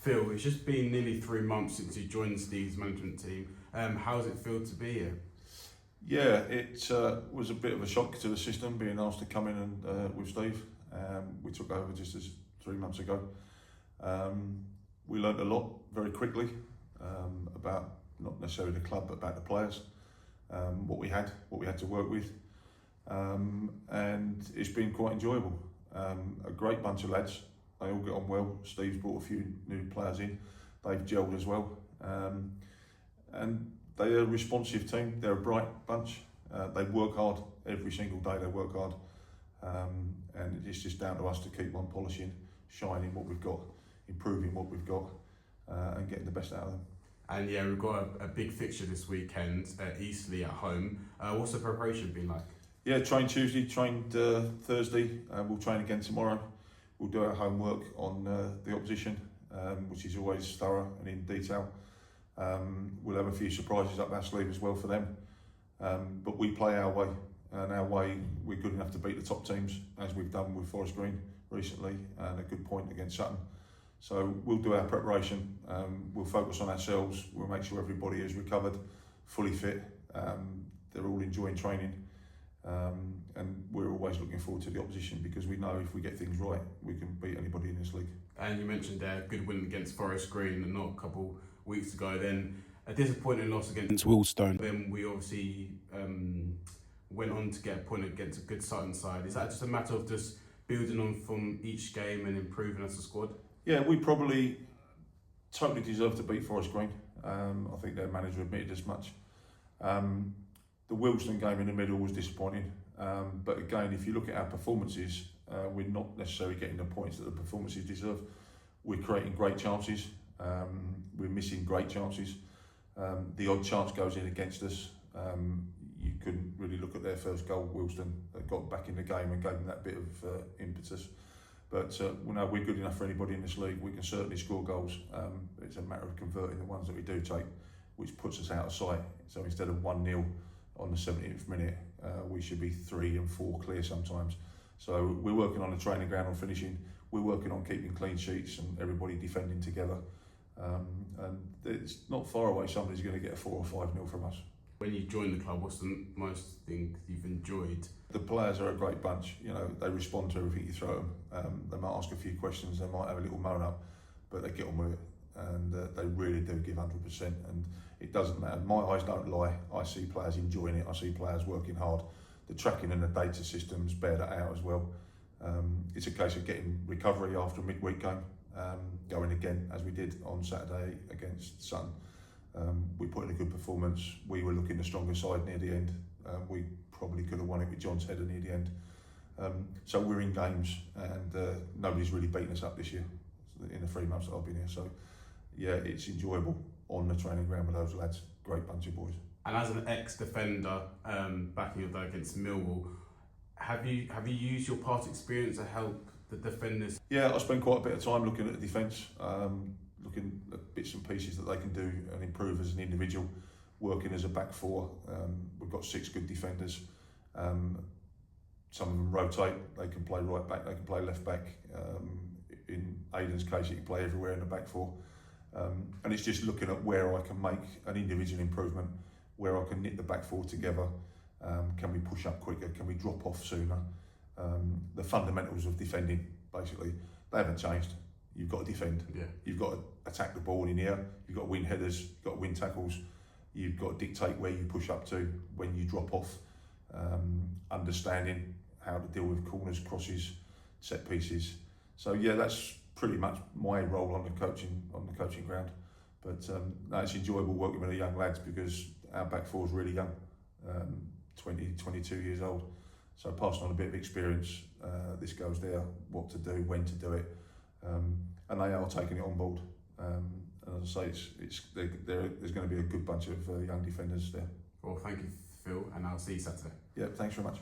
Phil, it's just been nearly 3 months since you joined Steve's management team. How does it feel to be here? Yeah, it was a bit of a shock to the system being asked to come in and with Steve. We took over just 3 months ago. We learnt a lot very quickly about not necessarily the club but about the players, what we had to work with, and it's been quite enjoyable. A great bunch of lads. They all get on well. Steve's brought a few new players in. They've gelled as well, and they're a responsive team. They're a bright bunch. They work hard every single day. They work hard, and it's just down to us to keep on polishing, shining what we've got, improving what we've got, and getting the best out of them. And yeah, we've got a big fixture this weekend at Eastleigh at home. What's the preparation been like? Yeah, trained Tuesday, trained Thursday. We'll train again tomorrow. We'll do our homework on the opposition, which is always thorough and in detail. We'll have a few surprises up our sleeve as well for them. But we play our way, and our way we're good enough to beat the top teams, as we've done with Forest Green recently, and a good point against Sutton. So we'll do our preparation. We'll focus on ourselves. We'll make sure everybody is recovered, fully fit. They're all enjoying training. And we're always looking forward to the opposition because we know if we get things right, we can beat anybody in this league. And you mentioned a good win against Forest Green not a couple weeks ago, then a disappointing loss against Willstone. Then we obviously went on to get a point against a good Sutton side. Is that just a matter of just building on from each game and improving as a squad? Yeah, we probably totally deserve to beat Forest Green. I think their manager admitted as much. The Willstone game in the middle was disappointing, but again, if you look at our performances, we're not necessarily getting the points that the performances deserve. We're creating great chances, we're missing great chances. The odd chance goes in against us. You couldn't really look at their first goal. Willstone got back in the game and gave them that bit of impetus. But we're good enough for anybody in this league. We can certainly score goals. It's a matter of converting the ones that we do take, which puts us out of sight. So instead of 1-0 on the 70th minute, we should be 3 and 4 clear sometimes. So we're working on the training ground on finishing. We're working on keeping clean sheets and everybody defending together. And it's not far away. Somebody's going to get a 4 or 5-0 from us. When you joined the club, what's the most thing you've enjoyed? The players are a great bunch. You know, they respond to everything you throw them. They might ask a few questions. They might have a little moan up, but they get on with it, and they really do give 100%. And it doesn't matter. My eyes don't lie. I see players enjoying it. I see players working hard. The tracking and the data systems bear that out as well. It's a case of getting recovery after a midweek game, going again as we did on Saturday against Sutton. We put in a good performance. We were looking the stronger side near the end. We probably could have won it with John's header near the end. So we're in games, and nobody's really beaten us up this year in the 3 months that I've been here. So yeah, it's enjoyable on the training ground with those lads. Great bunch of boys. And as an ex-defender, backing your dad against Millwall, have you used your past experience to help the defenders? Yeah, I spend quite a bit of time looking at the defence, looking at bits and pieces that they can do and improve as an individual, working as a back four. We've got 6 good defenders. Some of them rotate. They can play right back, they can play left back. In Aidan's case, he can play everywhere in the back four. And it's just looking at where I can make an individual improvement, where I can knit the back four together. Can we push up quicker? Can we drop off sooner? The fundamentals of defending, basically, they haven't changed. You've got to defend. Yeah. You've got to attack the ball in the air. You've got to win headers. You've got to win tackles. You've got to dictate where you push up to, when you drop off. Understanding how to deal with corners, crosses, set pieces. So yeah, that's pretty much my role on the coaching ground. But no, it's enjoyable working with the young lads because our back four is really young, 20, 22 years old. So passing on a bit of experience, this goes there, what to do, when to do it, and they are taking it on board. And as I say, there's going to be a good bunch of young defenders there. Well, thank you, Phil, and I'll see you Saturday. Yeah, thanks very much.